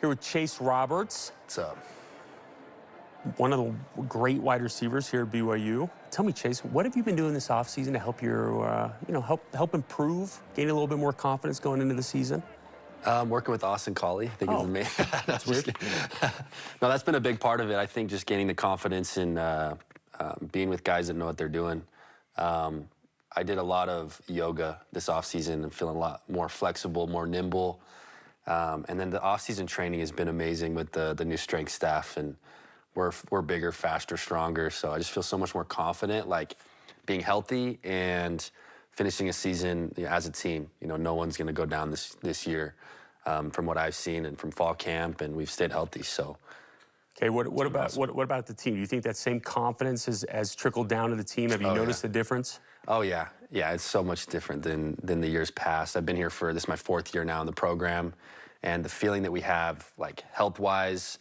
Here with Chase Roberts. What's up? One of the great wide receivers here at BYU. Tell me, Chase, what have you been doing this offseason to help your, help improve, gain a little bit more confidence going into the season? Working with Austin Collie, I think is the main. That's weird. No, that's been a big part of it. I think just gaining the confidence and being with guys that know what they're doing. I did a lot of yoga this offseason and feeling a lot more flexible, more nimble. And then the offseason training has been amazing with the new strength staff, and we're bigger, faster, stronger. So I just feel so much more confident, like being healthy and finishing a season as a team. You know, no one's going to go down this year from what I've seen and from fall camp, and we've stayed healthy. So. Okay, what about the team? Do you think that same confidence has trickled down to the team? Have you noticed the difference? Oh, yeah. Yeah, it's so much different than the years past. I've been here this is my 4th year now in the program, and the feeling that we have, like, health-wise,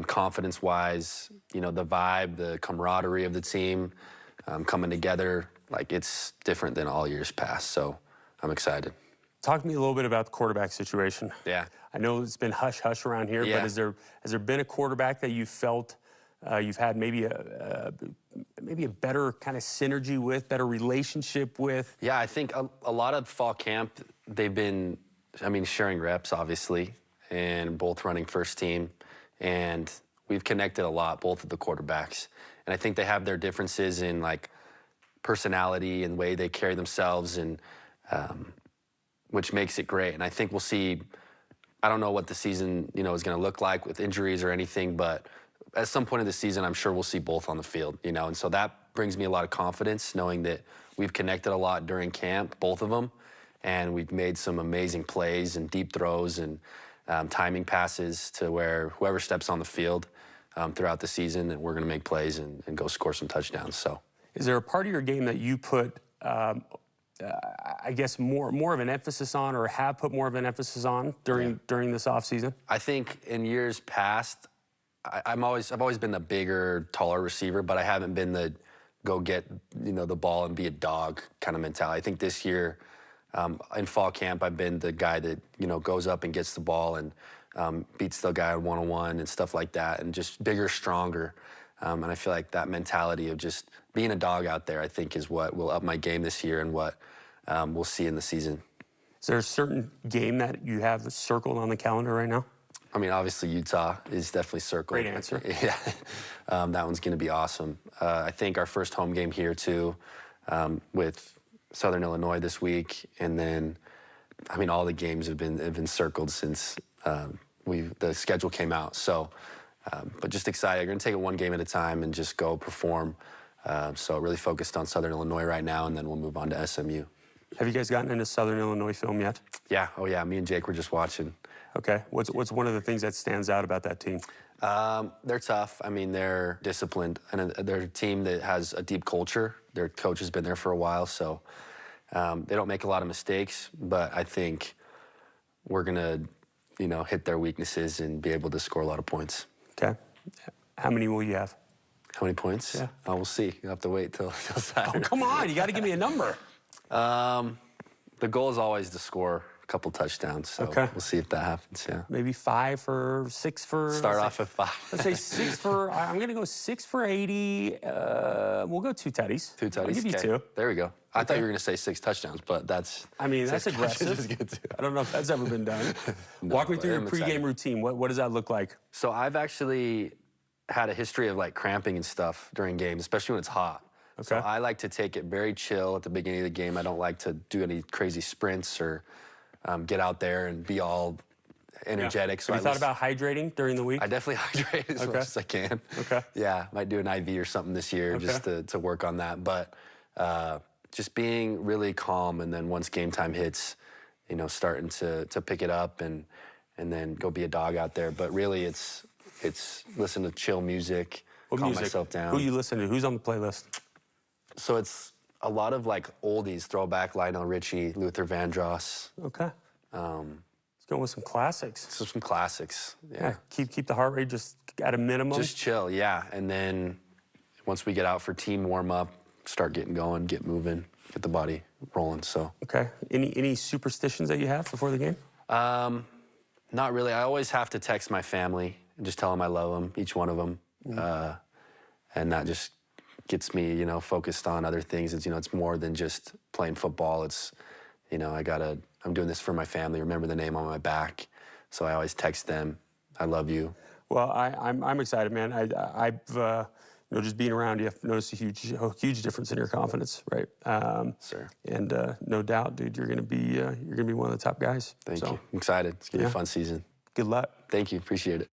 confidence-wise, you know, the vibe, the camaraderie of the team coming together, like, it's different than all years past, so I'm excited. Talk to me a little bit about the quarterback situation. Yeah. I know it's been hush-hush around here, but has there been a quarterback that you felt you've had maybe a better kind of synergy with, better relationship with? Yeah, I think a lot of fall camp, they've been, sharing reps, obviously, and both running first team. And we've connected a lot, both of the quarterbacks. And I think they have their differences in, like, personality and way they carry themselves, and which makes it great. And I think we'll see, I don't know what the season, is going to look like with injuries or anything, but at some point in the season, I'm sure we'll see both on the field, And so that brings me a lot of confidence, knowing that we've connected a lot during camp, both of them, and we've made some amazing plays and deep throws and timing passes to where whoever steps on the field throughout the season, and we're going to make plays and go score some touchdowns. So, is there a part of your game that you put, I guess, more of an emphasis on, or have put more of an emphasis on during this offseason? I think in years past, I've always been the bigger, taller receiver, but I haven't been the go get the ball and be a dog kind of mentality. I think this year in fall camp, I've been the guy that goes up and gets the ball and beats the guy one-on-one and stuff like that, and just bigger, stronger. And I feel like that mentality of just being a dog out there, I think, is what will up my game this year and what we'll see in the season. Is there a certain game that you have circled on the calendar right now? Obviously, Utah is definitely circled. Great answer. Yeah, that one's going to be awesome. I think our first home game here, too, with Southern Illinois this week. And then, all the games have been circled since the schedule came out. So, but just excited. We're going to take it one game at a time and just go perform. So really focused on Southern Illinois right now, and then we'll move on to SMU. Have you guys gotten into Southern Illinois film yet? Yeah. Oh, yeah. Me and Jake were just watching. Okay. What's one of the things that stands out about that team? They're tough. They're disciplined, and they're a team that has a deep culture. Their coach has been there for a while, so they don't make a lot of mistakes. But I think we're gonna, hit their weaknesses and be able to score a lot of points. Okay. How many will you have? How many points? Yeah. Oh, we'll see. You'll have to wait till Saturday. Oh, come on. You got to give me a number. The goal is always to score a couple touchdowns, so we'll see if that happens, yeah. Maybe 5 or 6 for... Start off at 5. Let's say 6 for... I'm going to go 6 for 80. We'll go 2 tutties. 2 tutties? I'll give you 2. There we go. I thought you were going to say 6 touchdowns, but that's... that's aggressive. I don't know if that's ever been done. Walk me through your pregame routine. What does that look like? So I've actually had a history of, like, cramping and stuff during games, especially when it's hot. Okay. So I like to take it very chill at the beginning of the game. I don't like to do any crazy sprints or get out there and be all energetic. So have you thought about hydrating during the week? I definitely hydrate as much as I can. Okay. Yeah, might do an IV or something this year just to work on that. But just being really calm, and then once game time hits, starting to pick it up and then go be a dog out there. But really, it's listen to chill music, calm myself down. Who you listen to? Who's on the playlist? So it's a lot of, like, oldies, throwback, Lionel Richie, Luther Vandross. Okay. Let's go with some classics. Some classics, yeah. Keep the heart rate just at a minimum. Just chill, yeah. And then once we get out for team warm-up, start getting going, get moving, get the body rolling, so. Okay. Any superstitions that you have before the game? Not really. I always have to text my family and just tell them I love them, each one of them. And that just gets me, you know, focused on other things. It's, you know, it's more than just playing football. It's, you know, I'm doing this for my family. Remember the name on my back. So I always text them, I love you. Well, I'm excited, man. I've you know, just being around you, I've noticed a huge difference in your confidence, right? Sir. And no doubt, dude, you're gonna be one of the top guys. Thank you. I'm excited. It's gonna be a fun season. Good luck. Thank you. Appreciate it.